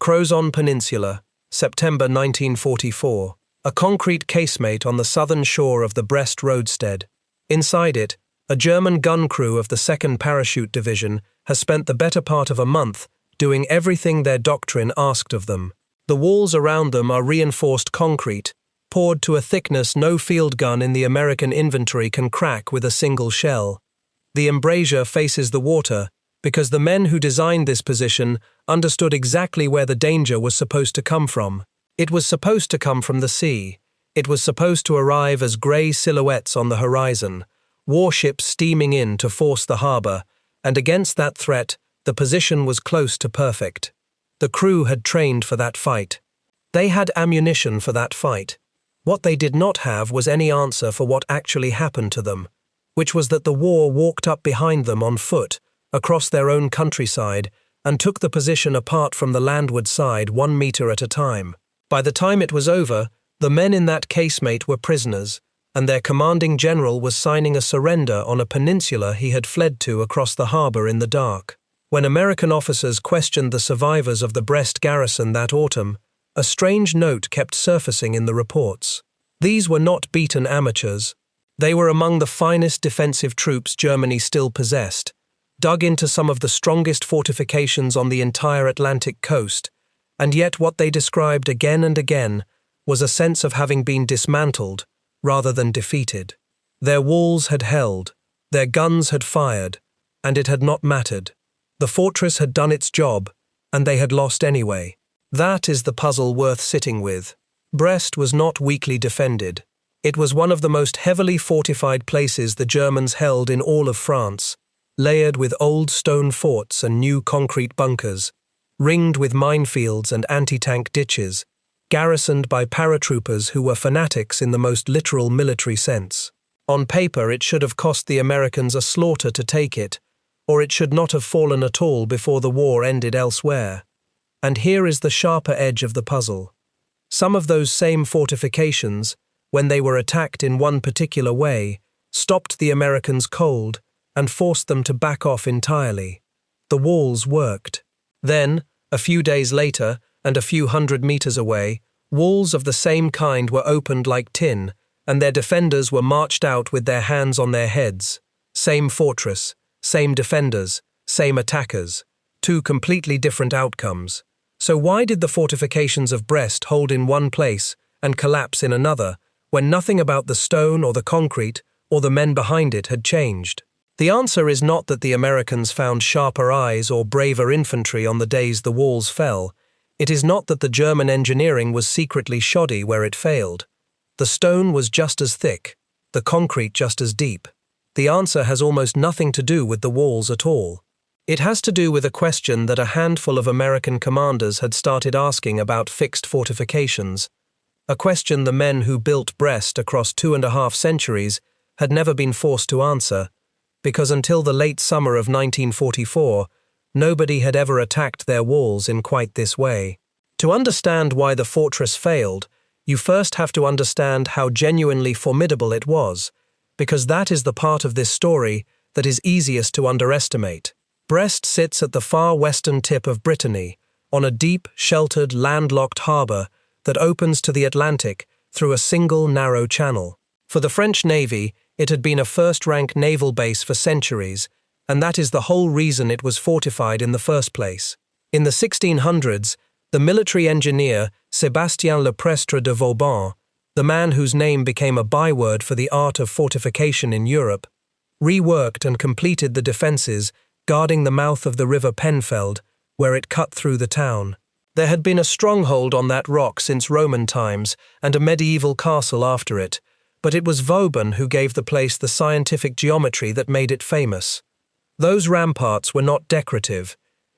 Crozon Peninsula, September 1944. A concrete casemate on the southern shore of the Brest roadstead. Inside it, a German gun crew of the 2nd Parachute Division has spent the better part of a month doing everything their doctrine asked of them. The walls around them are reinforced concrete, poured to a thickness no field gun in the American inventory can crack with a single shell. The embrasure faces the water because the men who designed this position understood exactly where the danger was supposed to come from. It was supposed to come from the sea. It was supposed to arrive as grey silhouettes on the horizon, warships steaming in to force the harbour, and against that threat, the position was close to perfect. The crew had trained for that fight. They had ammunition for that fight. What they did not have was any answer for what actually happened to them, which was that the war walked up behind them on foot, across their own countryside, and took the position apart from the landward side 1 metre at a time. By the time it was over, the men in that casemate were prisoners, and their commanding general was signing a surrender on a peninsula he had fled to across the harbour in the dark. When American officers questioned the survivors of the Brest garrison that autumn, a strange note kept surfacing in the reports. These were not beaten amateurs. They were among the finest defensive troops Germany still possessed, dug into some of the strongest fortifications on the entire Atlantic coast, and yet what they described again and again was a sense of having been dismantled rather than defeated. Their walls had held, their guns had fired, and it had not mattered. The fortress had done its job, and they had lost anyway. That is the puzzle worth sitting with. Brest was not weakly defended. It was one of the most heavily fortified places the Germans held in all of France, layered with old stone forts and new concrete bunkers, ringed with minefields and anti-tank ditches, garrisoned by paratroopers who were fanatics in the most literal military sense. On paper, it should have cost the Americans a slaughter to take it, or it should not have fallen at all before the war ended elsewhere. And here is the sharper edge of the puzzle. Some of those same fortifications, when they were attacked in one particular way, stopped the Americans cold and forced them to back off entirely. The walls worked. Then, a few days later, and a few hundred meters away, walls of the same kind were opened like tin, and their defenders were marched out with their hands on their heads. Same fortress, same defenders, same attackers. Two completely different outcomes. So why did the fortifications of Brest hold in one place and collapse in another, when nothing about the stone or the concrete or the men behind it had changed? The answer is not that the Americans found sharper eyes or braver infantry on the days the walls fell. It is not that the German engineering was secretly shoddy where it failed. The stone was just as thick, the concrete just as deep. The answer has almost nothing to do with the walls at all. It has to do with a question that a handful of American commanders had started asking about fixed fortifications, a question the men who built Brest across 2.5 centuries had never been forced to answer, because until the late summer of 1944, nobody had ever attacked their walls in quite this way. To understand why the fortress failed, you first have to understand how genuinely formidable it was, because that is the part of this story that is easiest to underestimate. Brest sits at the far western tip of Brittany, on a deep, sheltered, landlocked harbour that opens to the Atlantic through a single narrow channel. For the French Navy, it had been a first-rank naval base for centuries, and that is the whole reason it was fortified in the first place. In the 1600s, the military engineer Sébastien Leprestre de Vauban, the man whose name became a byword for the art of fortification in Europe, reworked and completed the defences guarding the mouth of the river Penfeld, where it cut through the town. There had been a stronghold on that rock since Roman times and a medieval castle after it, but it was Vauban who gave the place the scientific geometry that made it famous. Those ramparts were not decorative.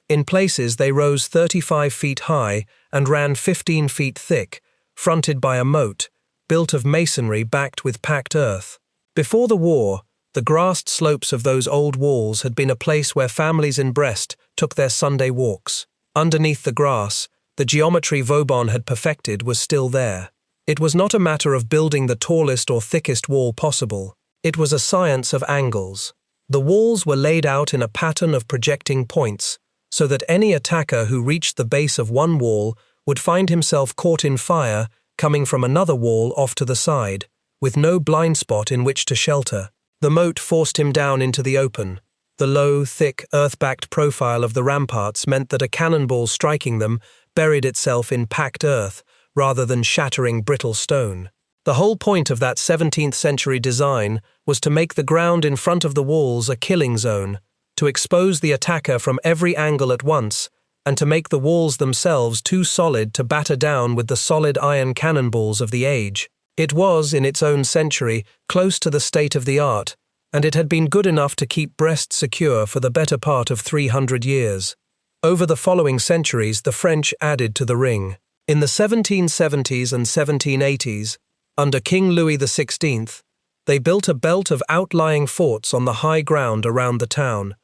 In places they rose 35 feet high and ran 15 feet thick, fronted by a moat, built of masonry backed with packed earth. Before the war, the grassed slopes of those old walls had been a place where families in Brest took their Sunday walks. Underneath the grass, the geometry Vauban had perfected was still there. It was not a matter of building the tallest or thickest wall possible. It was a science of angles. The walls were laid out in a pattern of projecting points, so that any attacker who reached the base of one wall would find himself caught in fire coming from another wall off to the side, with no blind spot in which to shelter. The moat forced him down into the open. The low, thick, earth-backed profile of the ramparts meant that a cannonball striking them buried itself in packed earth rather than shattering brittle stone. The whole point of that 17th-century design was to make the ground in front of the walls a killing zone, to expose the attacker from every angle at once, and to make the walls themselves too solid to batter down with the solid iron cannonballs of the age. It was, in its own century, close to the state of the art, and it had been good enough to keep Brest secure for the better part of 300 years. Over the following centuries, the French added to the ring. In the 1770s and 1780s, under King Louis XVI, they built a belt of outlying forts on the high ground around the town,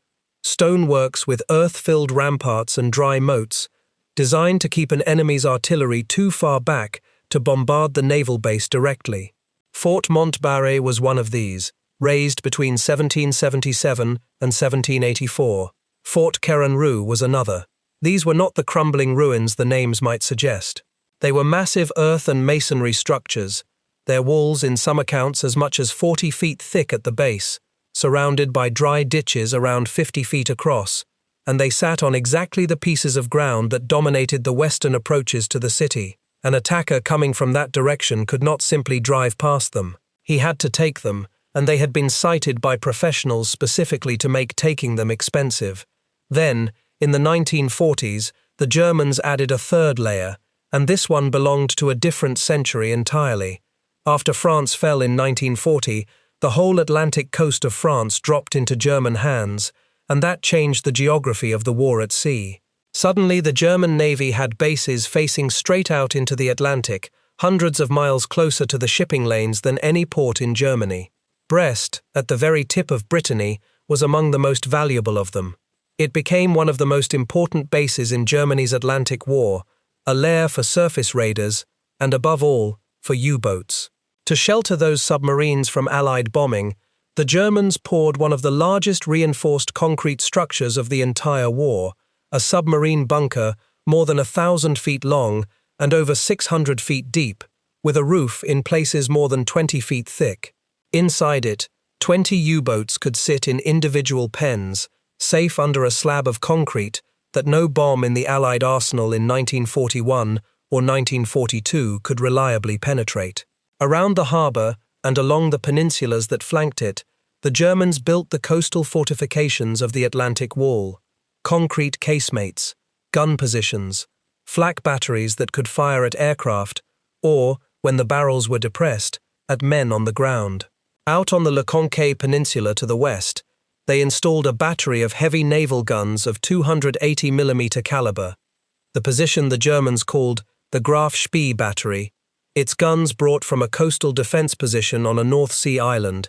stoneworks with earth-filled ramparts and dry moats, designed to keep an enemy's artillery too far back to bombard the naval base directly. Fort Montbarret was one of these, raised between 1777 and 1784. Fort Querenroux was another. These were not the crumbling ruins the names might suggest. They were massive earth and masonry structures, their walls in some accounts as much as 40 feet thick at the base, surrounded by dry ditches around 50 feet across, and they sat on exactly the pieces of ground that dominated the western approaches to the city. An attacker coming from that direction could not simply drive past them. He had to take them, and they had been sited by professionals specifically to make taking them expensive. Then, in the 1940s, the Germans added a third layer, and this one belonged to a different century entirely. After France fell in 1940, the whole Atlantic coast of France dropped into German hands, and that changed the geography of the war at sea. Suddenly, the German Navy had bases facing straight out into the Atlantic, hundreds of miles closer to the shipping lanes than any port in Germany. Brest, at the very tip of Brittany, was among the most valuable of them. It became one of the most important bases in Germany's Atlantic War, a lair for surface raiders, and above all, for U-boats. To shelter those submarines from Allied bombing, the Germans poured one of the largest reinforced concrete structures of the entire war, a submarine bunker more than 1,000 feet long and over 600 feet deep, with a roof in places more than 20 feet thick. Inside it, 20 U-boats could sit in individual pens, safe under a slab of concrete that no bomb in the Allied arsenal in 1941 or 1942 could reliably penetrate. Around the harbour and along the peninsulas that flanked it, the Germans built the coastal fortifications of the Atlantic Wall. Concrete casemates, gun positions, flak batteries that could fire at aircraft, or, when the barrels were depressed, at men on the ground. Out on the Le Conquet Peninsula to the west, they installed a battery of heavy naval guns of 280mm caliber, the position the Germans called the Graf Spee battery, its guns brought from a coastal defense position on a North Sea island,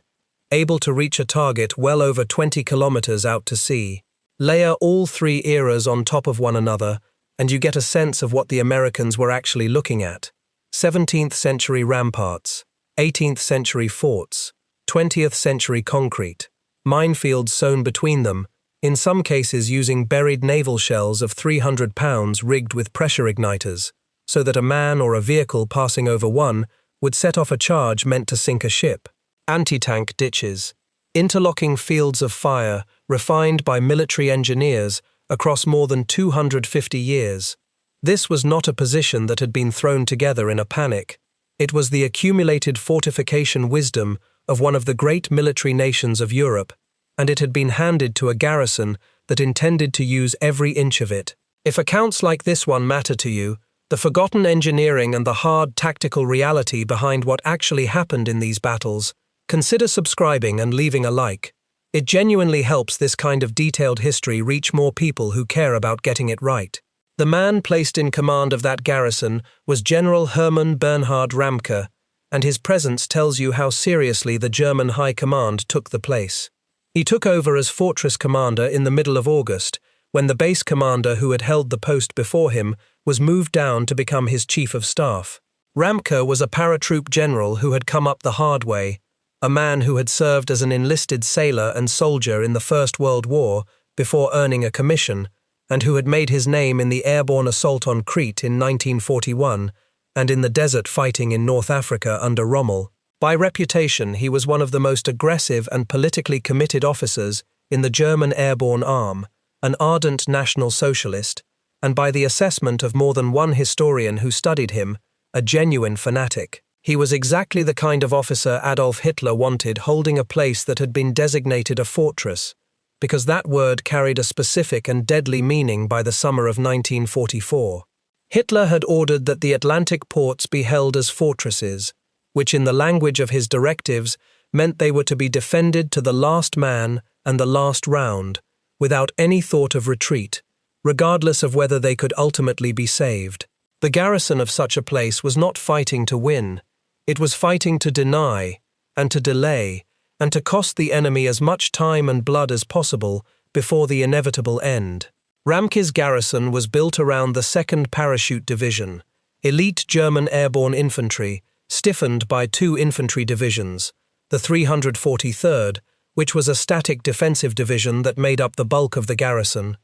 able to reach a target well over 20 kilometers out to sea. Layer all three eras on top of one another, and you get a sense of what the Americans were actually looking at. 17th century ramparts, 18th century forts, 20th century concrete, minefields sown between them, in some cases using buried naval shells of 300 pounds rigged with pressure igniters, so that a man or a vehicle passing over one would set off a charge meant to sink a ship. Anti-tank ditches, interlocking fields of fire refined by military engineers across more than 250 years. This was not a position that had been thrown together in a panic. It was the accumulated fortification wisdom of one of the great military nations of Europe, and it had been handed to a garrison that intended to use every inch of it. If accounts like this one matter to you, the forgotten engineering and the hard tactical reality behind what actually happened in these battles, consider subscribing and leaving a like. It genuinely helps this kind of detailed history reach more people who care about getting it right. The man placed in command of that garrison was General Hermann Bernhard Ramke, and his presence tells you how seriously the German High Command took the place. He took over as fortress commander in the middle of August, when the base commander who had held the post before him was moved down to become his chief of staff. Ramke was a paratroop general who had come up the hard way, a man who had served as an enlisted sailor and soldier in the First World War before earning a commission, and who had made his name in the airborne assault on Crete in 1941 and in the desert fighting in North Africa under Rommel. By reputation, he was one of the most aggressive and politically committed officers in the German airborne arm, an ardent National Socialist, and by the assessment of more than one historian who studied him, a genuine fanatic. He was exactly the kind of officer Adolf Hitler wanted, holding a place that had been designated a fortress, because that word carried a specific and deadly meaning by the summer of 1944. Hitler had ordered that the Atlantic ports be held as fortresses, which in the language of his directives meant they were to be defended to the last man and the last round, without any thought of retreat, regardless of whether they could ultimately be saved. The garrison of such a place was not fighting to win. It was fighting to deny, and to delay, and to cost the enemy as much time and blood as possible before the inevitable end. Ramke's garrison was built around the 2nd Parachute Division, elite German airborne infantry, stiffened by 2 infantry divisions, the 343rd, which was a static defensive division that made up the bulk of the garrison,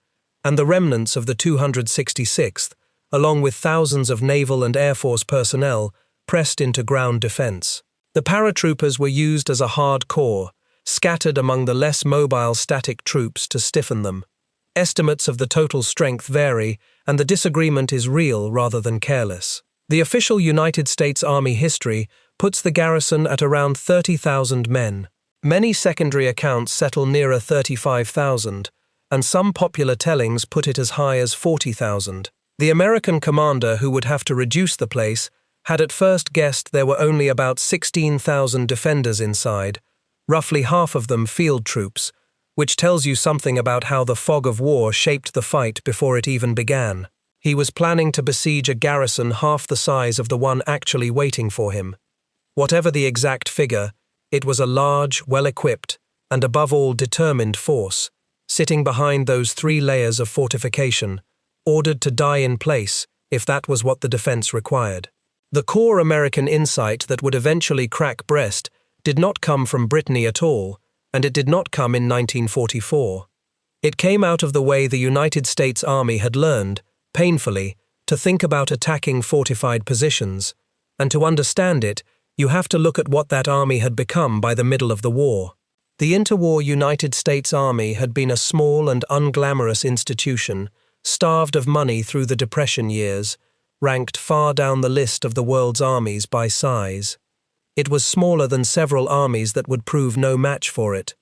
and the remnants of the 266th, along with thousands of naval and air force personnel, pressed into ground defense. The paratroopers were used as a hard core, scattered among the less mobile static troops to stiffen them. Estimates of the total strength vary, and the disagreement is real rather than careless. The official United States Army history puts the garrison at around 30,000 men. Many secondary accounts settle nearer 35,000, and some popular tellings put it as high as 40,000. The American commander who would have to reduce the place had at first guessed there were only about 16,000 defenders inside, roughly half of them field troops, which tells you something about how the fog of war shaped the fight before it even began. He was planning to besiege a garrison half the size of the one actually waiting for him. Whatever the exact figure, it was a large, well-equipped, and above all determined force, sitting behind those 3 layers of fortification, ordered to die in place if that was what the defense required. The core American insight that would eventually crack Brest did not come from Brittany at all, and it did not come in 1944. It came out of the way the United States Army had learned, painfully, to think about attacking fortified positions, and to understand it, you have to look at what that army had become by the middle of the war. The interwar United States Army had been a small and unglamorous institution, starved of money through the Depression years, ranked far down the list of the world's armies by size. It was smaller than several armies that would prove no match for it,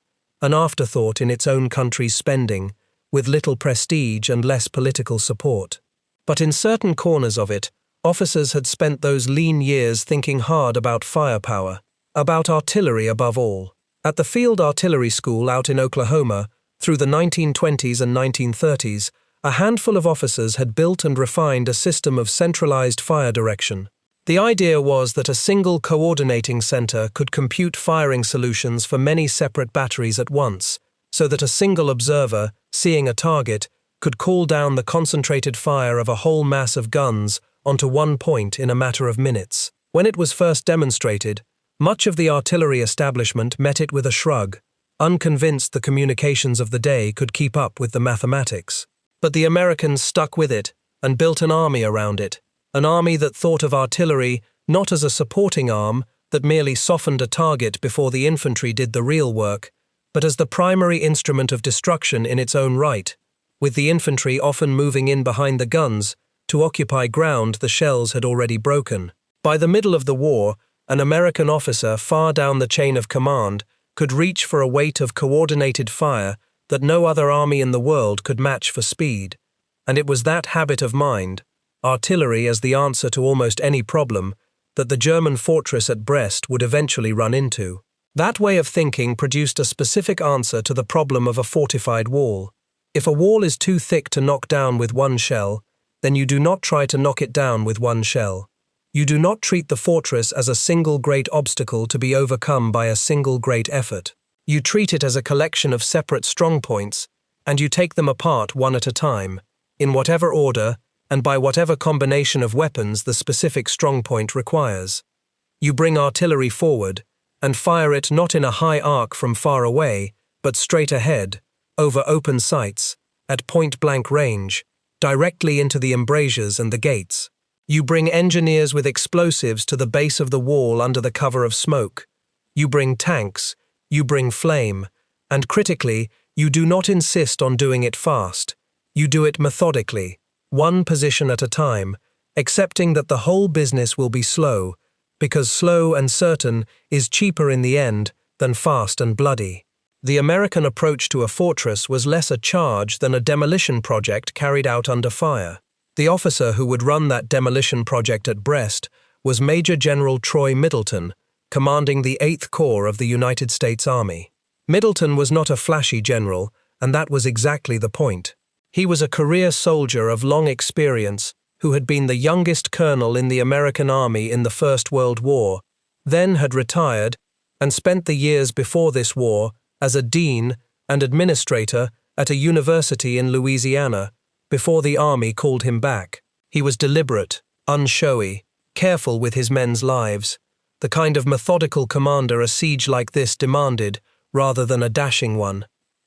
an afterthought in its own country's spending, with little prestige and less political support. But in certain corners of it, officers had spent those lean years thinking hard about firepower, about artillery above all. At the Field Artillery School out in Oklahoma, through the 1920s and 1930s, a handful of officers had built and refined a system of centralized fire direction. The idea was that a single coordinating center could compute firing solutions for many separate batteries at once, so that a single observer, seeing a target, could call down the concentrated fire of a whole mass of guns onto one point in a matter of minutes. When it was first demonstrated, much of the artillery establishment met it with a shrug, unconvinced the communications of the day could keep up with the mathematics. But the Americans stuck with it and built an army around it, an army that thought of artillery not as a supporting arm that merely softened a target before the infantry did the real work, but as the primary instrument of destruction in its own right, with the infantry often moving in behind the guns to occupy ground the shells had already broken. By the middle of the war, an American officer far down the chain of command could reach for a weight of coordinated fire that no other army in the world could match for speed, and it was that habit of mind, artillery as the answer to almost any problem, that the German fortress at Brest would eventually run into. That way of thinking produced a specific answer to the problem of a fortified wall. If a wall is too thick to knock down with one shell, then you do not try to knock it down with one shell. You do not treat the fortress as a single great obstacle to be overcome by a single great effort. You treat it as a collection of separate strong points, and you take them apart one at a time, in whatever order and by whatever combination of weapons the specific strong point requires. You bring artillery forward, and fire it not in a high arc from far away, but straight ahead, over open sights, at point-blank range, directly into the embrasures and the gates. You bring engineers with explosives to the base of the wall under the cover of smoke. You bring tanks, you bring flame, and critically, you do not insist on doing it fast. You do it methodically, one position at a time, accepting that the whole business will be slow, because slow and certain is cheaper in the end than fast and bloody. The American approach to a fortress was less a charge than a demolition project carried out under fire. The officer who would run that demolition project at Brest was Major General Troy Middleton, commanding the 8th Corps of the United States Army. Middleton was not a flashy general, and that was exactly the point. He was a career soldier of long experience who had been the youngest colonel in the American Army in the First World War, then had retired, and spent the years before this war as a dean and administrator at a university in Louisiana before the Army called him back. He was deliberate, unshowy, careful with his men's lives, the kind of methodical commander a siege like this demanded, rather than a dashing one.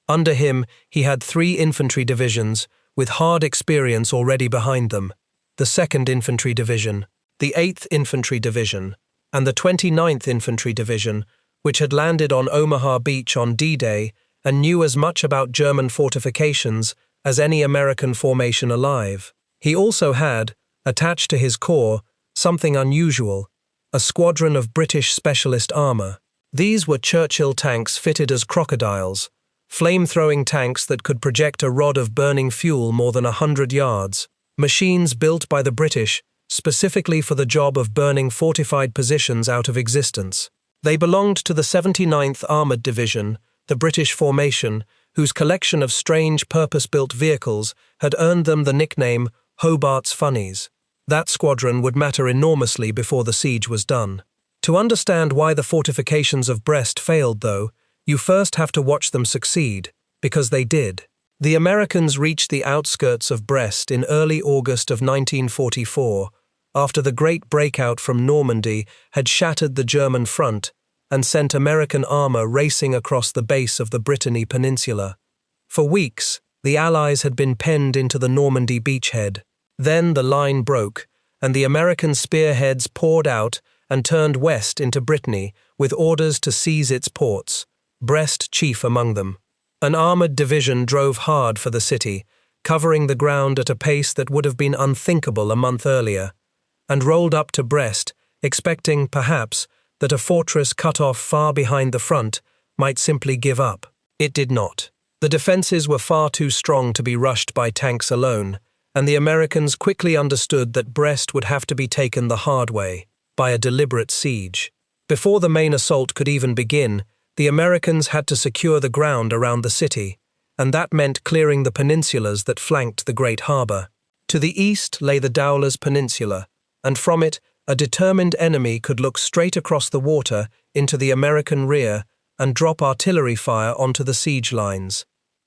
Under him, he had 3 infantry divisions, with hard experience already behind them: the 2nd Infantry Division, the 8th Infantry Division, and the 29th Infantry Division, which had landed on Omaha Beach on D-Day and knew as much about German fortifications as any American formation alive. He also had, attached to his corps, something unusual: a squadron of British specialist armor. These were Churchill tanks fitted as crocodiles, flame-throwing tanks that could project a rod of burning fuel more than 100 yards, machines built by the British specifically for the job of burning fortified positions out of existence. They belonged to the 79th Armored Division, the British formation, whose collection of strange purpose-built vehicles had earned them the nickname Hobart's Funnies. That squadron would matter enormously before the siege was done. To understand why the fortifications of Brest failed, though, you first have to watch them succeed, because they did. The Americans reached the outskirts of Brest in early August of 1944, after the great breakout from Normandy had shattered the German front and sent American armor racing across the base of the Brittany Peninsula. For weeks, the Allies had been penned into the Normandy beachhead. Then the line broke, and the American spearheads poured out and turned west into Brittany with orders to seize its ports, Brest chief among them. An armored division drove hard for the city, covering the ground at a pace that would have been unthinkable a month earlier, and rolled up to Brest, expecting, perhaps, that a fortress cut off far behind the front might simply give up. It did not. The defenses were far too strong to be rushed by tanks alone, and the Americans quickly understood that Brest would have to be taken the hard way, by a deliberate siege. Before the main assault could even begin, the Americans had to secure the ground around the city, and that meant clearing the peninsulas that flanked the great harbor. To the east lay the Dowlers Peninsula, and from it, a determined enemy could look straight across the water into the American rear and drop artillery fire onto the siege lines.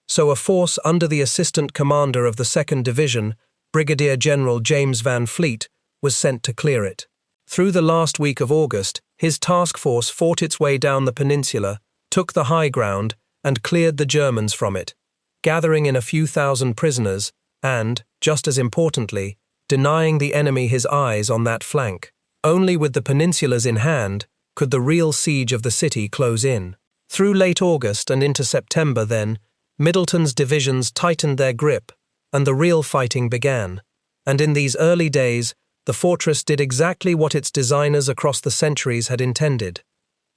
So a force under the assistant commander of the 2nd Division, Brigadier General James Van Fleet, was sent to clear it. Through the last week of August, his task force fought its way down the peninsula, took the high ground, and cleared the Germans from it, gathering in a few thousand prisoners and, just as importantly, denying the enemy his eyes on that flank. Only with the peninsulas in hand could the real siege of the city close in. Through late August and into September then, Middleton's divisions tightened their grip, and the real fighting began. And in these early days, the fortress did exactly what its designers across the centuries had intended.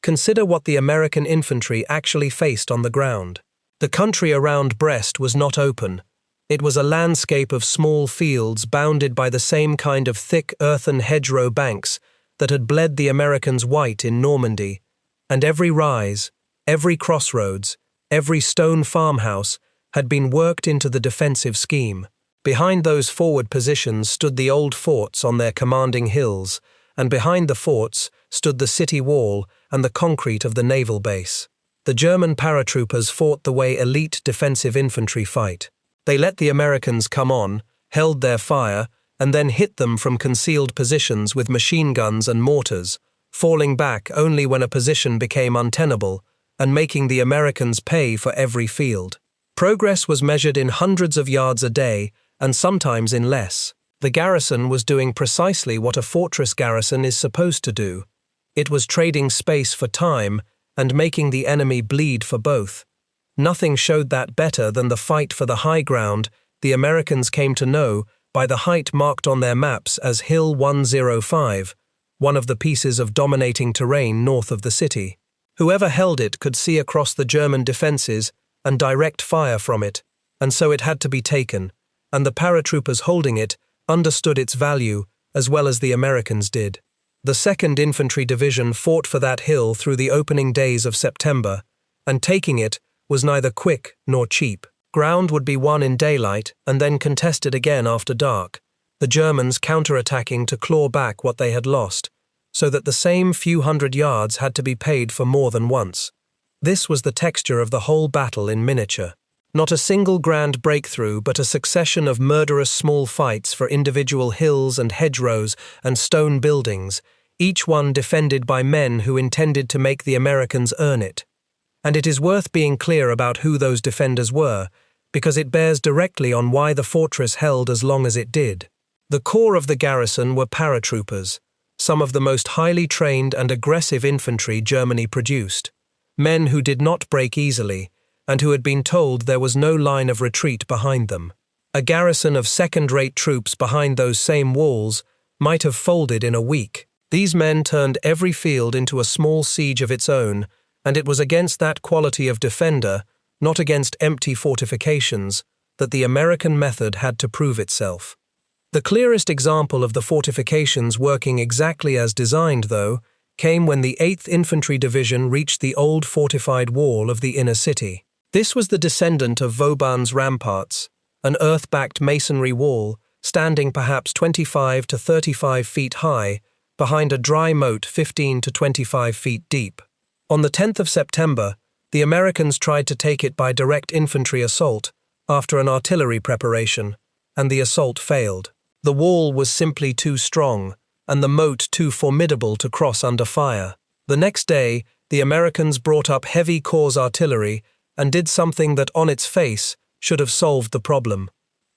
Consider what the American infantry actually faced on the ground. The country around Brest was not open. It was a landscape of small fields bounded by the same kind of thick earthen hedgerow banks that had bled the Americans white in Normandy, and every rise, every crossroads, every stone farmhouse had been worked into the defensive scheme. Behind those forward positions stood the old forts on their commanding hills, and behind the forts stood the city wall and the concrete of the naval base. The German paratroopers fought the way elite defensive infantry fight. They let the Americans come on, held their fire, and then hit them from concealed positions with machine guns and mortars, falling back only when a position became untenable, and making the Americans pay for every field. Progress was measured in hundreds of yards a day, and sometimes in less. The garrison was doing precisely what a fortress garrison is supposed to do. It was trading space for time and making the enemy bleed for both. Nothing showed that better than the fight for the high ground the Americans came to know by the height marked on their maps as Hill 105, one of the pieces of dominating terrain north of the city. Whoever held it could see across the German defenses and direct fire from it, and so it had to be taken, and the paratroopers holding it understood its value as well as the Americans did. The 2nd Infantry Division fought for that hill through the opening days of September, and taking it was neither quick nor cheap. Ground would be won in daylight and then contested again after dark, the Germans counterattacking to claw back what they had lost, so that the same few hundred yards had to be paid for more than once. This was the texture of the whole battle in miniature. Not a single grand breakthrough, but a succession of murderous small fights for individual hills and hedgerows and stone buildings, each one defended by men who intended to make the Americans earn it. And it is worth being clear about who those defenders were, because it bears directly on why the fortress held as long as it did. The core of the garrison were paratroopers, some of the most highly trained and aggressive infantry Germany produced, men who did not break easily, and who had been told there was no line of retreat behind them. A garrison of second-rate troops behind those same walls might have folded in a week. These men turned every field into a small siege of its own, and it was against that quality of defender, not against empty fortifications, that the American method had to prove itself. The clearest example of the fortifications working exactly as designed, though, came when the 8th Infantry Division reached the old fortified wall of the inner city. This was the descendant of Vauban's ramparts, an earth-backed masonry wall, standing perhaps 25 to 35 feet high, behind a dry moat 15 to 25 feet deep. On the 10th of September, the Americans tried to take it by direct infantry assault, after an artillery preparation, and the assault failed. The wall was simply too strong, and the moat too formidable to cross under fire. The next day, the Americans brought up heavy corps artillery and did something that on its face should have solved the problem.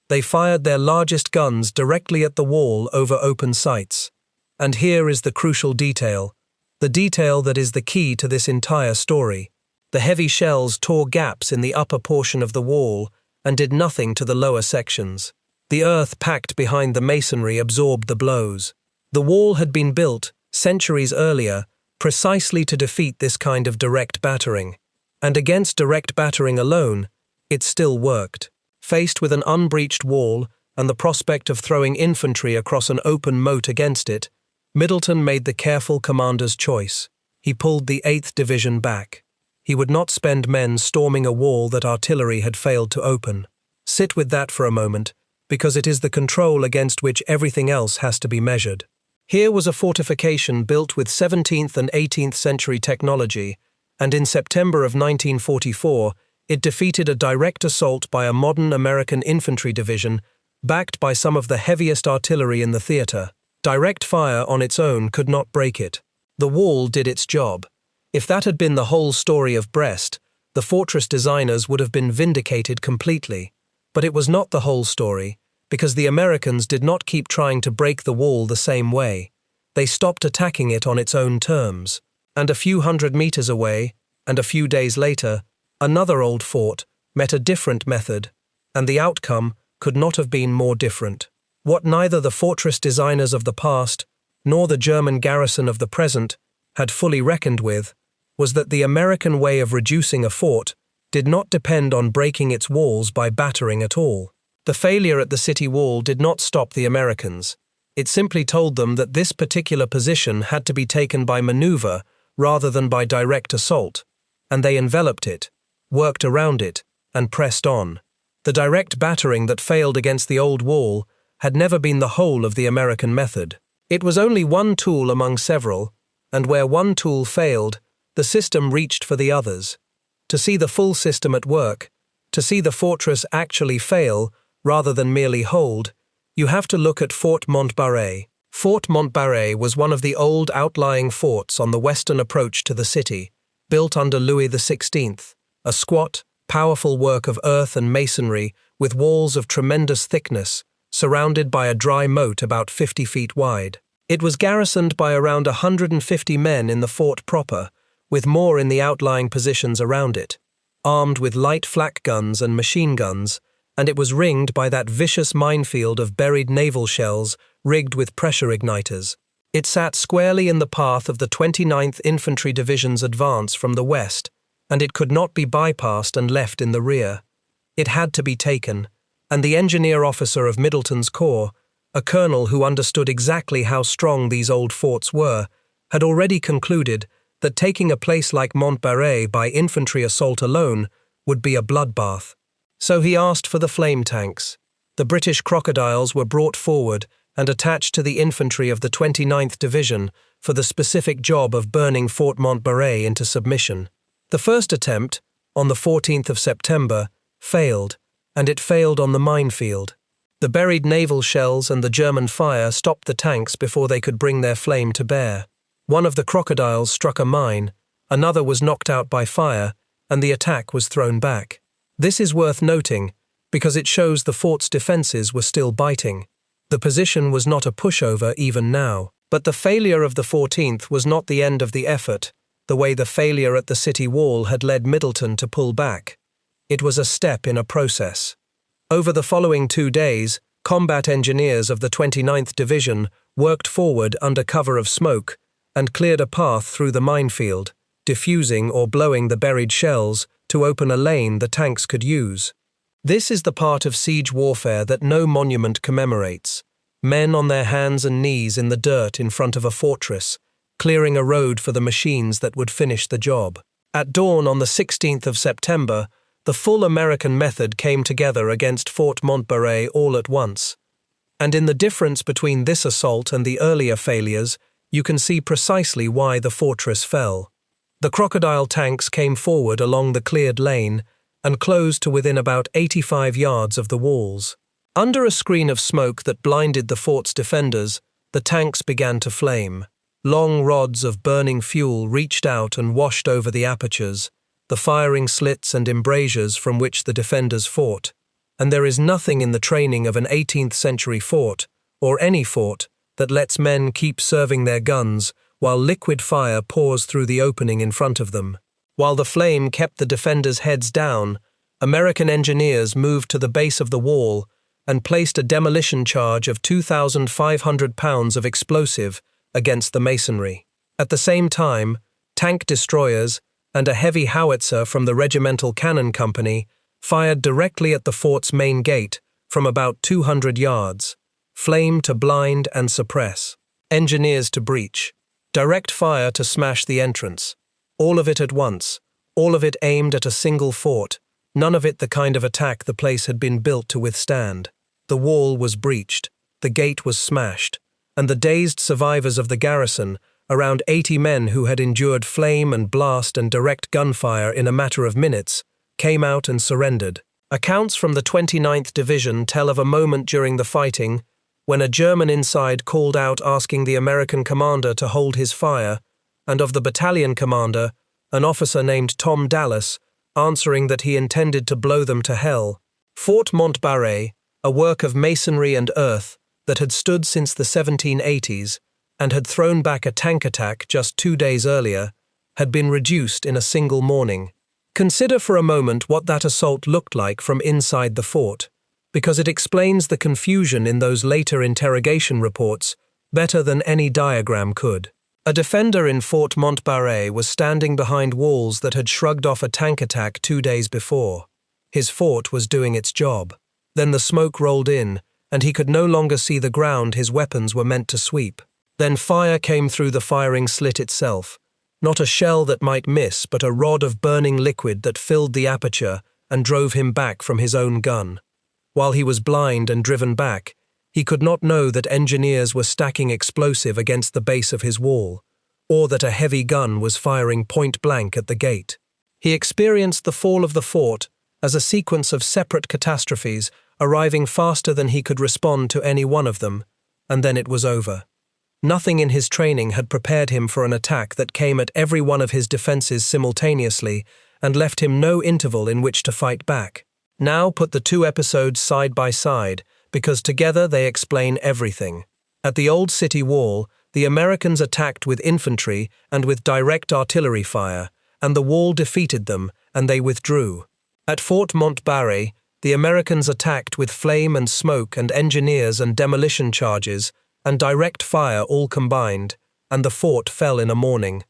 They fired their largest guns directly at the wall over open sights. And here is the crucial detail, the detail that is the key to this entire story. The heavy shells tore gaps in the upper portion of the wall and did nothing to the lower sections. The earth packed behind the masonry absorbed the blows. The wall had been built, centuries earlier, precisely to defeat this kind of direct battering. And against direct battering alone, it still worked. Faced with an unbreached wall and the prospect of throwing infantry across an open moat against it, Middleton made the careful commander's choice. He pulled the 8th Division back. He would not spend men storming a wall that artillery had failed to open. Sit with that for a moment, because it is the control against which everything else has to be measured. Here was a fortification built with 17th and 18th century technology, and in September of 1944, it defeated a direct assault by a modern American infantry division, backed by some of the heaviest artillery in the theater. Direct fire on its own could not break it. The wall did its job. If that had been the whole story of Brest, the fortress designers would have been vindicated completely. But it was not the whole story, because the Americans did not keep trying to break the wall the same way. They stopped attacking it on its own terms. And a few hundred meters away, and a few days later, another old fort met a different method, and the outcome could not have been more different. What neither the fortress designers of the past, nor the German garrison of the present, had fully reckoned with, was that the American way of reducing a fort did not depend on breaking its walls by battering at all. The failure at the city wall did not stop the Americans. It simply told them that this particular position had to be taken by maneuver rather than by direct assault, and they enveloped it, worked around it, and pressed on. The direct battering that failed against the old wall had never been the whole of the American method. It was only one tool among several, and where one tool failed, the system reached for the others. To see the full system at work, to see the fortress actually fail rather than merely hold, you have to look at Fort Montbarret. Fort Montbarret was one of the old outlying forts on the western approach to the city, built under Louis XVI, a squat, powerful work of earth and masonry with walls of tremendous thickness, surrounded by a dry moat about 50 feet wide. It was garrisoned by around 150 men in the fort proper, with more in the outlying positions around it, armed with light flak guns and machine guns, and it was ringed by that vicious minefield of buried naval shells rigged with pressure igniters. It sat squarely in the path of the 29th Infantry Division's advance from the west, and it could not be bypassed and left in the rear. It had to be taken, and the engineer officer of Middleton's corps, a colonel who understood exactly how strong these old forts were, had already concluded that taking a place like Montbarret by infantry assault alone would be a bloodbath. So he asked for the flame tanks. The British crocodiles were brought forward and attached to the infantry of the 29th Division for the specific job of burning Fort Montbarret into submission. The first attempt, on the 14th of September, failed, and it failed on the minefield. The buried naval shells and the German fire stopped the tanks before they could bring their flame to bear. One of the crocodiles struck a mine, another was knocked out by fire, and the attack was thrown back. This is worth noting, because it shows the fort's defences were still biting. The position was not a pushover even now, but the failure of the 14th was not the end of the effort, the way the failure at the city wall had led Middleton to pull back. It was a step in a process. Over the following 2 days, combat engineers of the 29th Division worked forward under cover of smoke and cleared a path through the minefield, diffusing or blowing the buried shells to open a lane the tanks could use. This is the part of siege warfare that no monument commemorates. Men on their hands and knees in the dirt in front of a fortress, clearing a road for the machines that would finish the job. At dawn on the 16th of September, the full American method came together against Fort Montbarret all at once. And in the difference between this assault and the earlier failures, you can see precisely why the fortress fell. The crocodile tanks came forward along the cleared lane and closed to within about 85 yards of the walls. Under a screen of smoke that blinded the fort's defenders, the tanks began to flame. Long rods of burning fuel reached out and washed over the apertures, the firing slits and embrasures from which the defenders fought, and there is nothing in the training of an 18th century fort, or any fort, that lets men keep serving their guns while liquid fire pours through the opening in front of them. While the flame kept the defenders' heads down, American engineers moved to the base of the wall and placed a demolition charge of 2,500 pounds of explosive against the masonry. At the same time, tank destroyers and a heavy howitzer from the Regimental Cannon Company fired directly at the fort's main gate from about 200 yards, flame to blind and suppress, engineers to breach, direct fire to smash the entrance. All of it at once, all of it aimed at a single fort, none of it the kind of attack the place had been built to withstand. The wall was breached, the gate was smashed, and the dazed survivors of the garrison, around 80 men who had endured flame and blast and direct gunfire in a matter of minutes, came out and surrendered. Accounts from the 29th Division tell of a moment during the fighting when a German inside called out asking the American commander to hold his fire, and of the battalion commander, an officer named Tom Dallas, answering that he intended to blow them to hell. Fort Montbarret, a work of masonry and earth that had stood since the 1780s and had thrown back a tank attack just 2 days earlier, had been reduced in a single morning. Consider for a moment what that assault looked like from inside the fort, because it explains the confusion in those later interrogation reports better than any diagram could. A defender in Fort Montbarret was standing behind walls that had shrugged off a tank attack 2 days before. His fort was doing its job. Then the smoke rolled in, and he could no longer see the ground his weapons were meant to sweep. Then fire came through the firing slit itself. Not a shell that might miss, but a rod of burning liquid that filled the aperture and drove him back from his own gun. While he was blind and driven back, he could not know that engineers were stacking explosive against the base of his wall, or that a heavy gun was firing point blank at the gate. He experienced the fall of the fort as a sequence of separate catastrophes arriving faster than he could respond to any one of them, and then it was over. Nothing in his training had prepared him for an attack that came at every one of his defenses simultaneously and left him no interval in which to fight back. Now put the two episodes side by side, because together they explain everything. At the old city wall, the Americans attacked with infantry and with direct artillery fire, and the wall defeated them, and they withdrew. At Fort Montbarret, the Americans attacked with flame and smoke and engineers and demolition charges, and direct fire all combined, and the fort fell in a morning.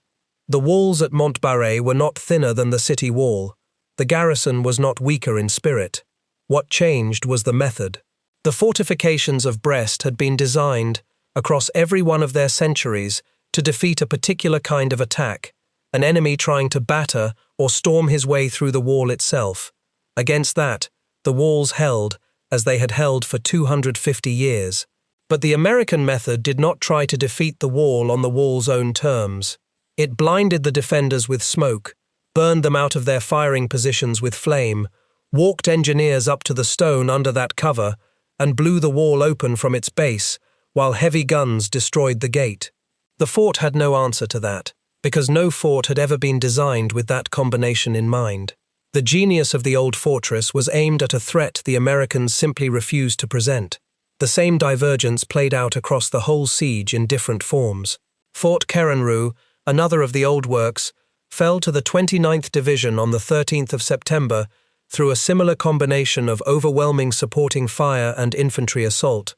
The walls at Montbarret were not thinner than the city wall. The garrison was not weaker in spirit. What changed was the method. The fortifications of Brest had been designed, across every one of their centuries, to defeat a particular kind of attack, an enemy trying to batter or storm his way through the wall itself. Against that, the walls held, as they had held for 250 years. But the American method did not try to defeat the wall on the wall's own terms. It blinded the defenders with smoke, burned them out of their firing positions with flame, walked engineers up to the stone under that cover, and blew the wall open from its base, while heavy guns destroyed the gate. The fort had no answer to that, because no fort had ever been designed with that combination in mind. The genius of the old fortress was aimed at a threat the Americans simply refused to present. The same divergence played out across the whole siege in different forms. Fort Kerenru, another of the old works, fell to the 29th Division on the 13th of September through a similar combination of overwhelming supporting fire and infantry assault,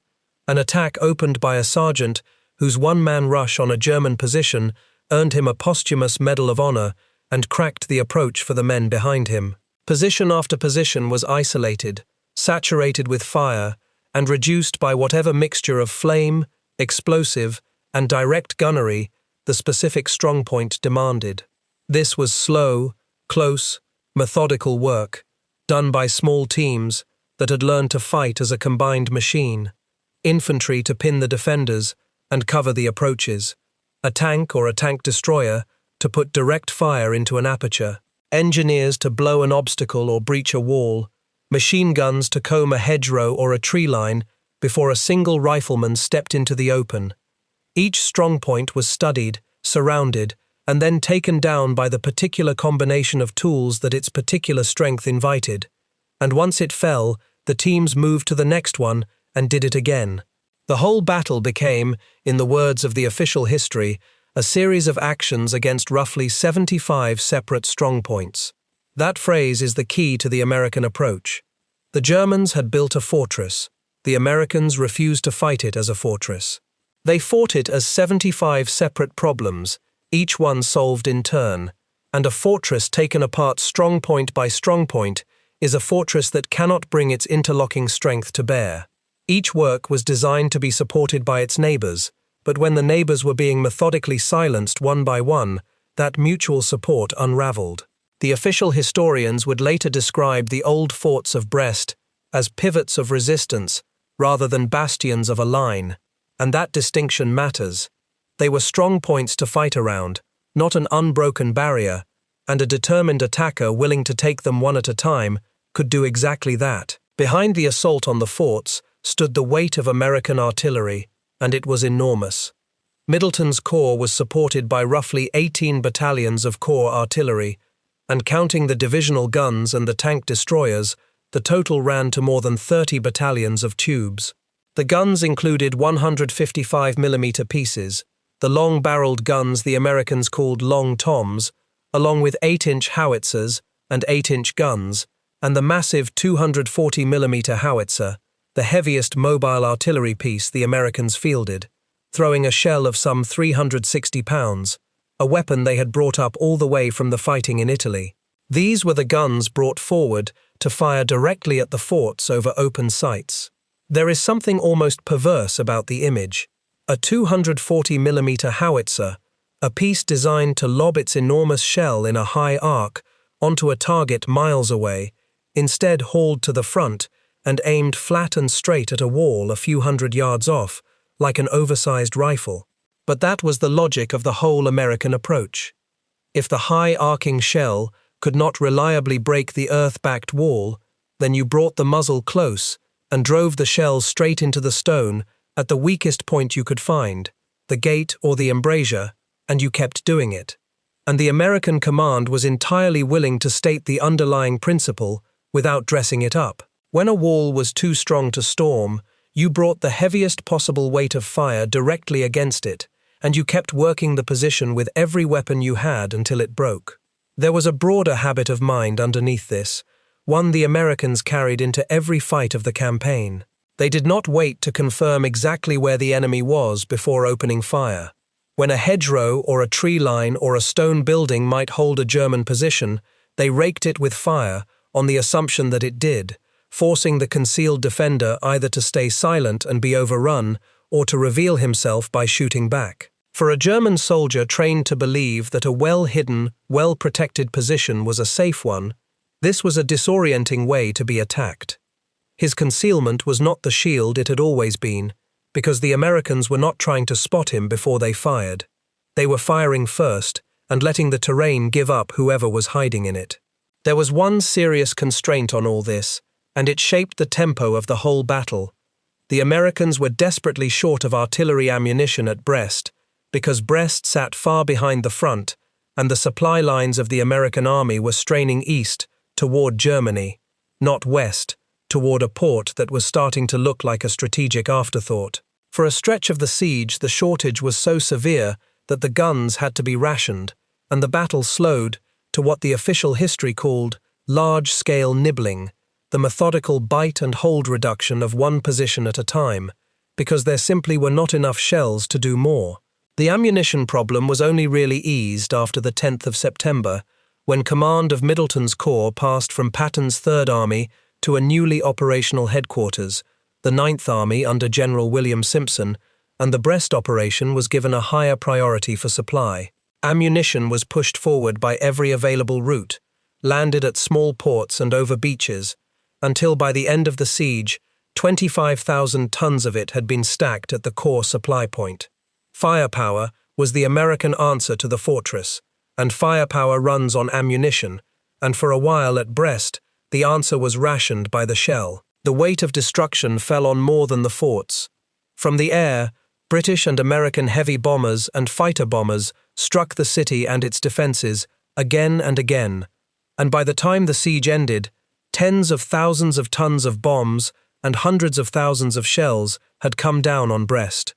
an attack opened by a sergeant whose one-man rush on a German position earned him a posthumous Medal of Honor and cracked the approach for the men behind him. Position after position was isolated, saturated with fire, and reduced by whatever mixture of flame, explosive, and direct gunnery the specific strongpoint demanded. This was slow, close, methodical work, done by small teams that had learned to fight as a combined machine. Infantry to pin the defenders and cover the approaches, a tank or a tank destroyer to put direct fire into an aperture, engineers to blow an obstacle or breach a wall, machine guns to comb a hedgerow or a tree line before a single rifleman stepped into the open. Each strongpoint was studied, surrounded, and then taken down by the particular combination of tools that its particular strength invited. And once it fell, the teams moved to the next one and did it again. The whole battle became, in the words of the official history, a series of actions against roughly 75 separate strongpoints. That phrase is the key to the American approach. The Germans had built a fortress. The Americans refused to fight it as a fortress. They fought it as 75 separate problems, each one solved in turn, and a fortress taken apart strongpoint by strongpoint is a fortress that cannot bring its interlocking strength to bear. Each work was designed to be supported by its neighbors, but when the neighbors were being methodically silenced one by one, that mutual support unraveled. The official historians would later describe the old forts of Brest as pivots of resistance rather than bastions of a line, and that distinction matters. They were strong points to fight around, not an unbroken barrier, and a determined attacker willing to take them one at a time could do exactly that. Behind the assault on the forts stood the weight of American artillery, and it was enormous. Middleton's corps was supported by roughly 18 battalions of corps artillery, and counting the divisional guns and the tank destroyers, the total ran to more than 30 battalions of tubes. The guns included 155mm pieces, the long-barreled guns the Americans called Long Toms, along with 8-inch howitzers and 8-inch guns, and the massive 240mm howitzer, the heaviest mobile artillery piece the Americans fielded, throwing a shell of some 360 pounds, a weapon they had brought up all the way from the fighting in Italy. These were the guns brought forward to fire directly at the forts over open sights. There is something almost perverse about the image. A 240mm howitzer, a piece designed to lob its enormous shell in a high arc onto a target miles away, instead hauled to the front and aimed flat and straight at a wall a few hundred yards off, like an oversized rifle. But that was the logic of the whole American approach. If the high arcing shell could not reliably break the earth-backed wall, then you brought the muzzle close and drove the shell straight into the stone at the weakest point you could find, the gate or the embrasure, and you kept doing it. and the American command was entirely willing to state the underlying principle without dressing it up. When a wall was too strong to storm, you brought the heaviest possible weight of fire directly against it, and you kept working the position with every weapon you had until it broke. There was a broader habit of mind underneath this, one the Americans carried into every fight of the campaign. They did not wait to confirm exactly where the enemy was before opening fire. When a hedgerow or a tree line or a stone building might hold a German position, they raked it with fire on the assumption that it did, forcing the concealed defender either to stay silent and be overrun or to reveal himself by shooting back. For a German soldier trained to believe that a well-hidden, well-protected position was a safe one, this was a disorienting way to be attacked. His concealment was not the shield it had always been, because the Americans were not trying to spot him before they fired. They were firing first and letting the terrain give up whoever was hiding in it. There was one serious constraint on all this, and it shaped the tempo of the whole battle. The Americans were desperately short of artillery ammunition at Brest, because Brest sat far behind the front, and the supply lines of the American army were straining east toward Germany, not west, toward a port that was starting to look like a strategic afterthought. For a stretch of the siege, the shortage was so severe that the guns had to be rationed, and the battle slowed to what the official history called large-scale nibbling, the methodical bite-and-hold reduction of one position at a time, because there simply were not enough shells to do more. The ammunition problem was only really eased after the 10th of September, when command of Middleton's corps passed from Patton's Third Army to a newly operational headquarters, the Ninth Army under General William Simpson, and the Brest operation was given a higher priority for supply. Ammunition was pushed forward by every available route, landed at small ports and over beaches, until by the end of the siege, 25,000 tons of it had been stacked at the core supply point. Firepower was the American answer to the fortress, and firepower runs on ammunition, and for a while at Brest, the answer was rationed by the shell. The weight of destruction fell on more than the forts. From the air, British and American heavy bombers and fighter bombers struck the city and its defenses again and again, and by the time the siege ended, tens of thousands of tons of bombs and hundreds of thousands of shells had come down on Brest.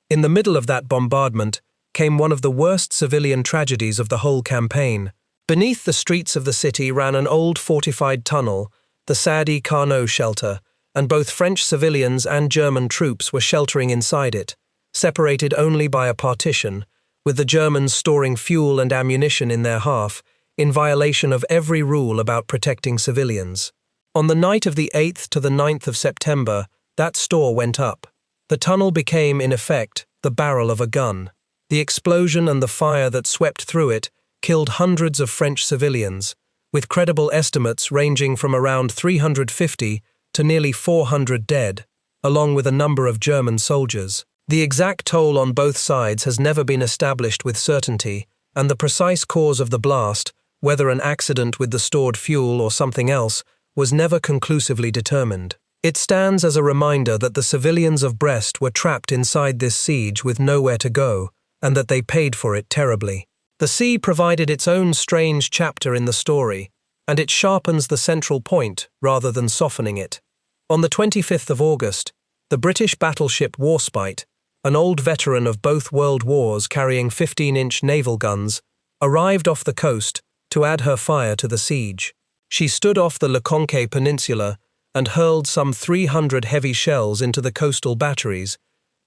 In the middle of that bombardment came one of the worst civilian tragedies of the whole campaign. Beneath the streets of the city ran an old fortified tunnel, the Sadi Carnot shelter, and both French civilians and German troops were sheltering inside it, separated only by a partition, with the Germans storing fuel and ammunition in their half, in violation of every rule about protecting civilians. On the night of the 8th to the 9th of September, that store went up. The tunnel became, in effect, the barrel of a gun. The explosion and the fire that swept through it killed hundreds of French civilians, with credible estimates ranging from around 350 to nearly 400 dead, along with a number of German soldiers. The exact toll on both sides has never been established with certainty, and the precise cause of the blast, whether an accident with the stored fuel or something else, was never conclusively determined. It stands as a reminder that the civilians of Brest were trapped inside this siege with nowhere to go, and that they paid for it terribly. The sea provided its own strange chapter in the story, and it sharpens the central point rather than softening it. On the 25th of August, the British battleship Warspite, an old veteran of both world wars carrying 15-inch naval guns, arrived off the coast to add her fire to the siege. She stood off the Leconque Peninsula and hurled some 300 heavy shells into the coastal batteries,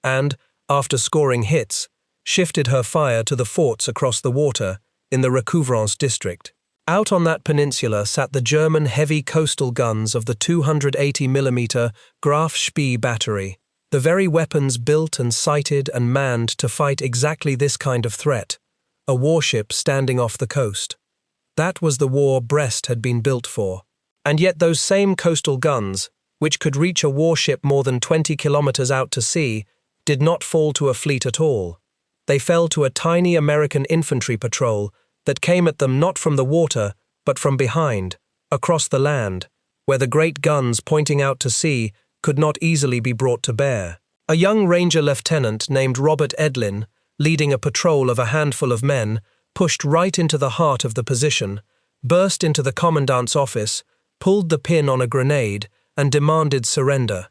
and, after scoring hits, shifted her fire to the forts across the water in the Recouvrance district. Out on that peninsula sat the German heavy coastal guns of the 280mm Graf Spee battery, the very weapons built and sighted and manned to fight exactly this kind of threat, a warship standing off the coast. That was the war Brest had been built for. And yet those same coastal guns, which could reach a warship more than 20 kilometers out to sea, did not fall to a fleet at all. They fell to a tiny American infantry patrol that came at them not from the water, but from behind, across the land, where the great guns pointing out to sea could not easily be brought to bear. A young ranger lieutenant named Robert Edlin, leading a patrol of a handful of men, pushed right into the heart of the position, burst into the commandant's office, pulled the pin on a grenade, and demanded surrender.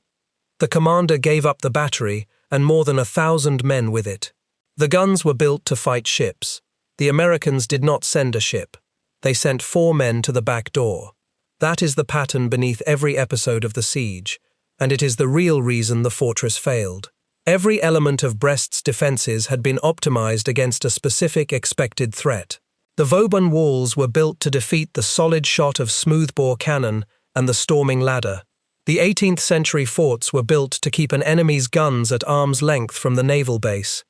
The commander gave up the battery and more than 1,000 men with it. The guns were built to fight ships. The Americans did not send a ship. They sent 4 men to the back door. That is the pattern beneath every episode of the siege, and it is the real reason the fortress failed. Every element of Brest's defences had been optimized against a specific expected threat. The Vauban walls were built to defeat the solid shot of smoothbore cannon and the storming ladder. The 18th century forts were built to keep an enemy's guns at arm's length from the naval base.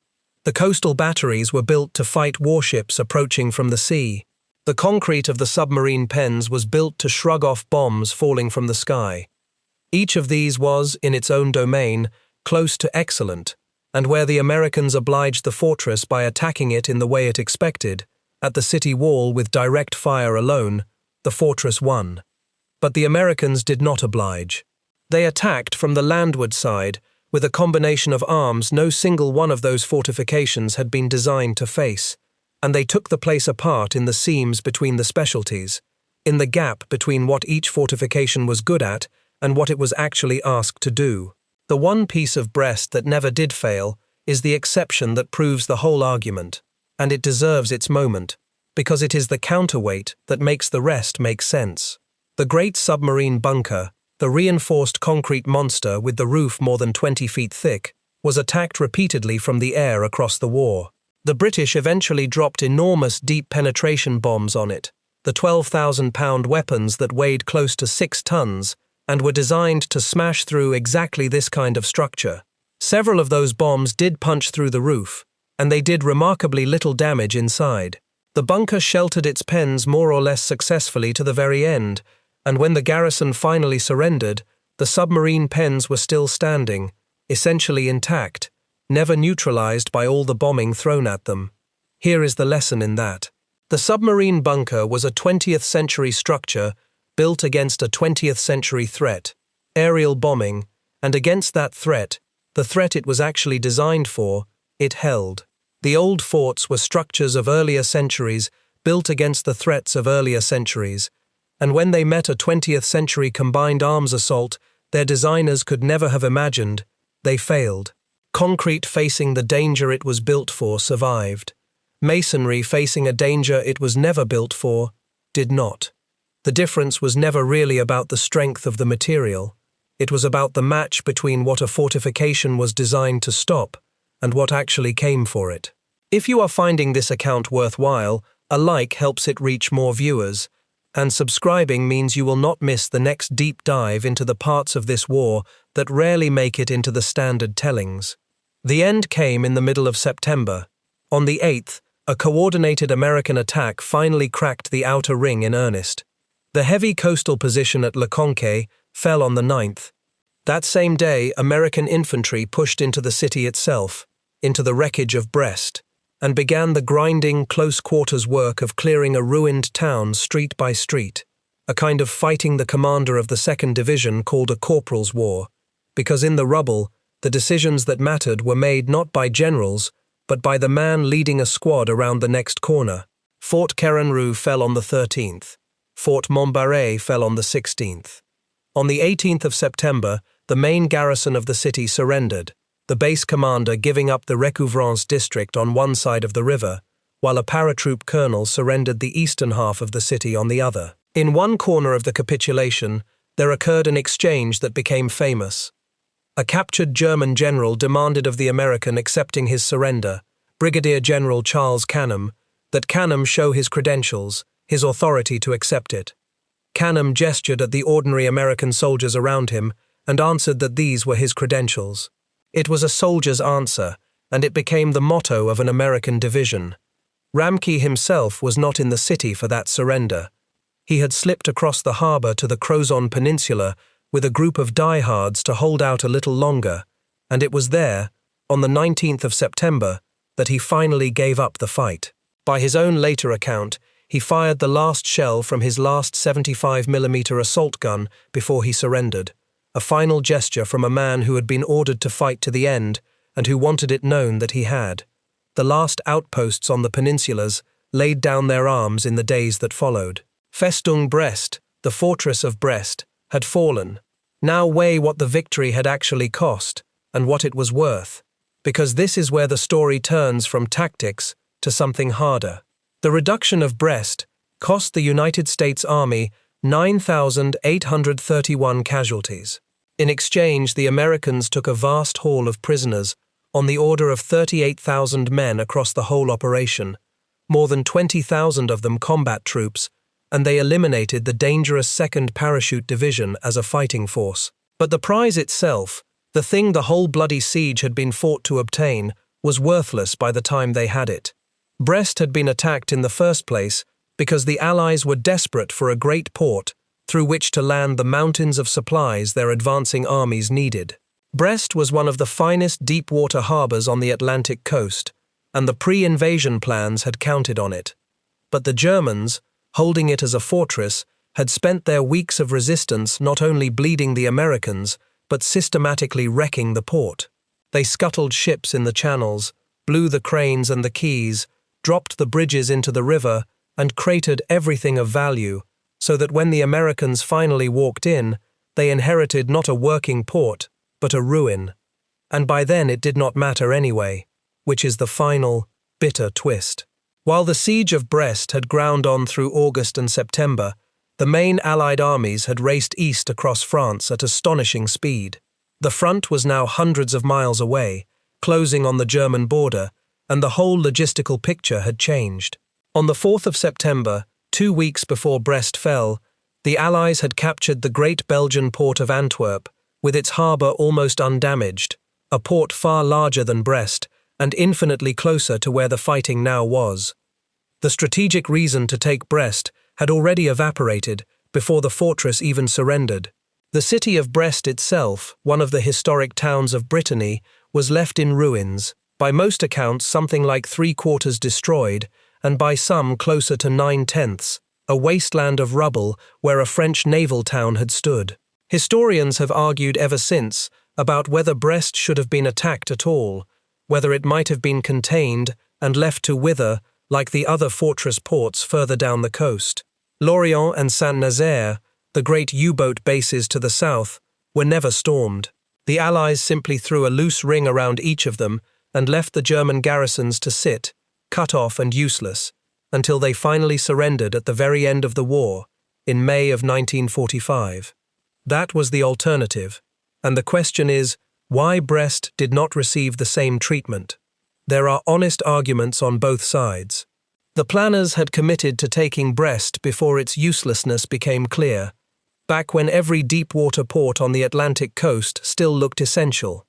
The coastal batteries were built to fight warships approaching from the sea. The concrete of the submarine pens was built to shrug off bombs falling from the sky. Each of these was, in its own domain, close to excellent, and where the Americans obliged the fortress by attacking it in the way it expected, at the city wall with direct fire alone, the fortress won. But the Americans did not oblige. They attacked from the landward side, with a combination of arms no single one of those fortifications had been designed to face, and they took the place apart in the seams between the specialties, in the gap between what each fortification was good at and what it was actually asked to do. The one piece of Brest that never did fail is the exception that proves the whole argument, and it deserves its moment, because it is the counterweight that makes the rest make sense. The great submarine bunker, the reinforced concrete monster with the roof more than 20 feet thick, was attacked repeatedly from the air across the war. The British eventually dropped enormous deep penetration bombs on it, the 12,000-pound weapons that weighed close to 6 tons, and were designed to smash through exactly this kind of structure. Several of those bombs did punch through the roof, and they did remarkably little damage inside. The bunker sheltered its pens more or less successfully to the very end, and when the garrison finally surrendered, the submarine pens were still standing, essentially intact, never neutralized by all the bombing thrown at them. Here is the lesson in that. The submarine bunker was a 20th century structure built against a 20th century threat, aerial bombing, and against that threat, the threat it was actually designed for, it held. The old forts were structures of earlier centuries built against the threats of earlier centuries, and when they met a 20th century combined arms assault their designers could never have imagined, they failed. Concrete facing the danger it was built for survived. Masonry facing a danger it was never built for, did not. The difference was never really about the strength of the material. It was about the match between what a fortification was designed to stop and what actually came for it. If you are finding this account worthwhile, a like helps it reach more viewers, and subscribing means you will not miss the next deep dive into the parts of this war that rarely make it into the standard tellings. The end came in the middle of September. On the 8th, a coordinated American attack finally cracked the outer ring in earnest. The heavy coastal position at Le Conquet fell on the 9th. That same day, American infantry pushed into the city itself, into the wreckage of Brest, and began the grinding, close-quarters work of clearing a ruined town street by street, a kind of fighting the commander of the 2nd Division called a corporal's war, because in the rubble, the decisions that mattered were made not by generals, but by the man leading a squad around the next corner. Fort Querenrue fell on the 13th. Fort Montbarret fell on the 16th. On the 18th of September, the main garrison of the city surrendered, the base commander giving up the Recouvrance district on one side of the river, while a paratroop colonel surrendered the eastern half of the city on the other. In one corner of the capitulation, there occurred an exchange that became famous. A captured German general demanded of the American accepting his surrender, Brigadier General Charles Canham, that Canham show his credentials, his authority to accept it. Canham gestured at the ordinary American soldiers around him and answered that these were his credentials. It was a soldier's answer, and it became the motto of an American division. Ramke himself was not in the city for that surrender. He had slipped across the harbor to the Crozon Peninsula with a group of diehards to hold out a little longer, and it was there, on the 19th of September, that he finally gave up the fight. By his own later account, he fired the last shell from his last 75mm assault gun before he surrendered, a final gesture from a man who had been ordered to fight to the end and who wanted it known that he had. The last outposts on the peninsulas, laid down their arms in the days that followed. Festung Brest, the fortress of Brest, had fallen. Now weigh what the victory had actually cost, and what it was worth, because this is where the story turns from tactics to something harder. The reduction of Brest cost the United States Army 9,831 casualties. In exchange, the Americans took a vast haul of prisoners, on the order of 38,000 men across the whole operation, more than 20,000 of them combat troops, and they eliminated the dangerous 2nd Parachute Division as a fighting force. But the prize itself, the thing the whole bloody siege had been fought to obtain, was worthless by the time they had it. Brest had been attacked in the first place because the Allies were desperate for a great port through which to land the mountains of supplies their advancing armies needed. Brest was one of the finest deep-water harbors on the Atlantic coast, and the pre-invasion plans had counted on it. But the Germans, holding it as a fortress, had spent their weeks of resistance not only bleeding the Americans, but systematically wrecking the port. They scuttled ships in the channels, blew the cranes and the quays, dropped the bridges into the river, and cratered everything of value, so that when the Americans finally walked in, they inherited not a working port, but a ruin. And by then it did not matter anyway, which is the final, bitter twist. While the siege of Brest had ground on through August and September, the main Allied armies had raced east across France at astonishing speed. The front was now hundreds of miles away, closing on the German border, and the whole logistical picture had changed. On the 4th of September, 2 weeks before Brest fell, the Allies had captured the great Belgian port of Antwerp, with its harbour almost undamaged, a port far larger than Brest, and infinitely closer to where the fighting now was. The strategic reason to take Brest had already evaporated before the fortress even surrendered. The city of Brest itself, one of the historic towns of Brittany, was left in ruins, by most accounts something like 3/4 destroyed, and by some closer to 9/10, a wasteland of rubble where a French naval town had stood. Historians have argued ever since about whether Brest should have been attacked at all, whether it might have been contained and left to wither like the other fortress ports further down the coast. Lorient and Saint-Nazaire, the great U-boat bases to the south, were never stormed. The Allies simply threw a loose ring around each of them and left the German garrisons to sit, cut off and useless, until they finally surrendered at the very end of the war, in May of 1945. That was the alternative, and the question is, why Brest did not receive the same treatment? There are honest arguments on both sides. The planners had committed to taking Brest before its uselessness became clear, back when every deep-water port on the Atlantic coast still looked essential.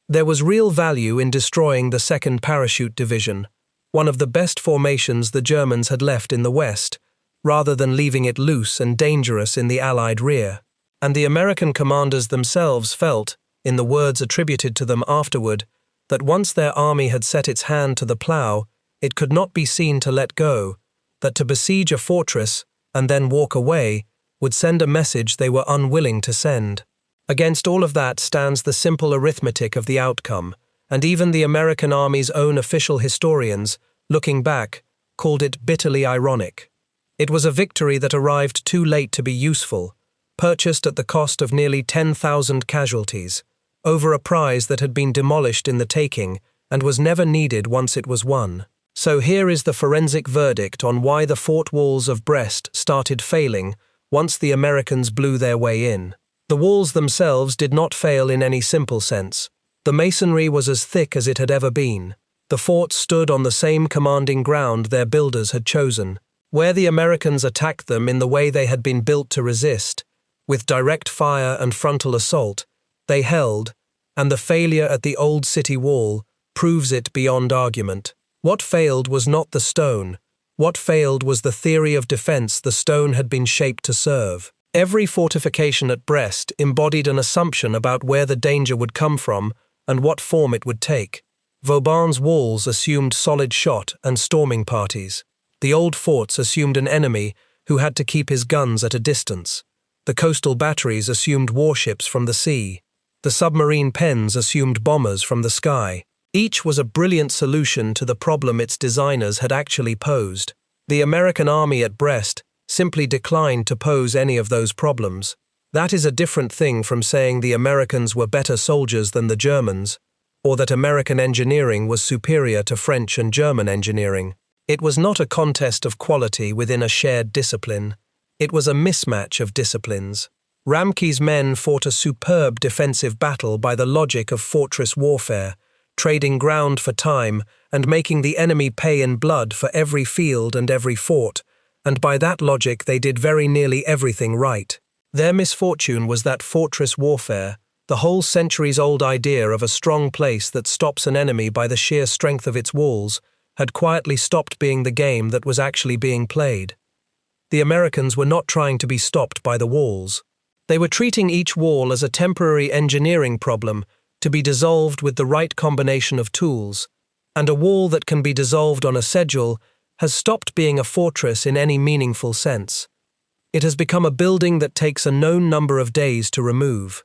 There was real value in destroying the 2nd Parachute Division, one of the best formations the Germans had left in the West, rather than leaving it loose and dangerous in the Allied rear. And the American commanders themselves felt, in the words attributed to them afterward, that once their army had set its hand to the plough, it could not be seen to let go, that to besiege a fortress and then walk away would send a message they were unwilling to send. Against all of that stands the simple arithmetic of the outcome, and even the American Army's own official historians, looking back, called it bitterly ironic. It was a victory that arrived too late to be useful, purchased at the cost of nearly 10,000 casualties, over a prize that had been demolished in the taking and was never needed once it was won. So here is the forensic verdict on why the fort walls of Brest started failing once the Americans blew their way in. The walls themselves did not fail in any simple sense. The masonry was as thick as it had ever been. The fort stood on the same commanding ground their builders had chosen. Where the Americans attacked them in the way they had been built to resist, with direct fire and frontal assault, they held, and the failure at the old city wall proves it beyond argument. What failed was not the stone. What failed was the theory of defense the stone had been shaped to serve. Every fortification at Brest embodied an assumption about where the danger would come from and what form it would take. Vauban's walls assumed solid shot and storming parties. The old forts assumed an enemy who had to keep his guns at a distance. The coastal batteries assumed warships from the sea. The submarine pens assumed bombers from the sky. Each was a brilliant solution to the problem its designers had actually posed. The American army at Brest simply declined to pose any of those problems. That is a different thing from saying the Americans were better soldiers than the Germans, or that American engineering was superior to French and German engineering. It was not a contest of quality within a shared discipline. It was a mismatch of disciplines. Ramke's men fought a superb defensive battle by the logic of fortress warfare, trading ground for time and making the enemy pay in blood for every field and every fort, and by that logic they did very nearly everything right. Their misfortune was that fortress warfare, the whole centuries-old idea of a strong place that stops an enemy by the sheer strength of its walls, had quietly stopped being the game that was actually being played. The Americans were not trying to be stopped by the walls. They were treating each wall as a temporary engineering problem to be dissolved with the right combination of tools, and a wall that can be dissolved on a schedule has stopped being a fortress in any meaningful sense. It has become a building that takes a known number of days to remove.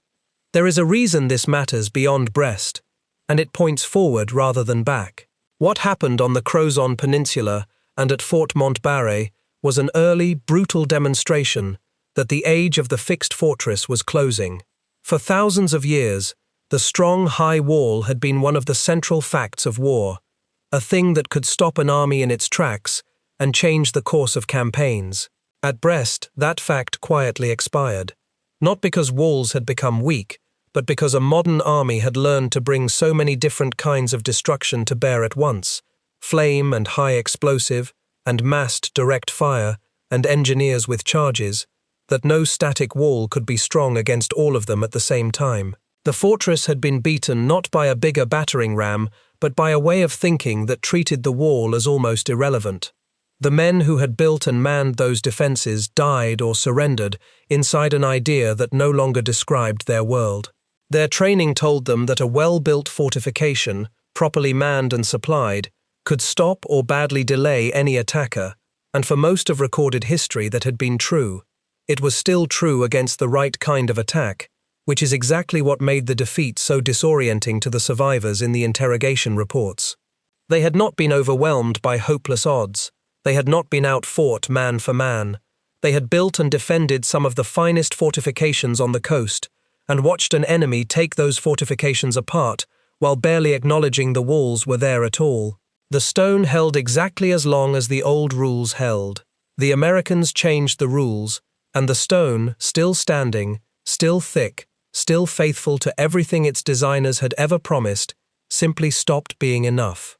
There is a reason this matters beyond Brest, and it points forward rather than back. What happened on the Crozon Peninsula and at Fort Montbarret was an early, brutal demonstration that the age of the fixed fortress was closing. For thousands of years, the strong, high wall had been one of the central facts of war, a thing that could stop an army in its tracks and change the course of campaigns. At Brest, that fact quietly expired, not because walls had become weak, but because a modern army had learned to bring so many different kinds of destruction to bear at once, flame and high explosive, and massed direct fire, and engineers with charges, that no static wall could be strong against all of them at the same time. The fortress had been beaten not by a bigger battering ram, but by a way of thinking that treated the wall as almost irrelevant. The men who had built and manned those defenses died or surrendered inside an idea that no longer described their world. Their training told them that a well-built fortification, properly manned and supplied, could stop or badly delay any attacker, and for most of recorded history that had been true. It was still true against the right kind of attack, which is exactly what made the defeat so disorienting to the survivors in the interrogation reports. They had not been overwhelmed by hopeless odds. They had not been outfought man for man. They had built and defended some of the finest fortifications on the coast, and watched an enemy take those fortifications apart while barely acknowledging the walls were there at all. The stone held exactly as long as the old rules held. The Americans changed the rules, and the stone, still standing, still thick, still faithful to everything its designers had ever promised, simply stopped being enough.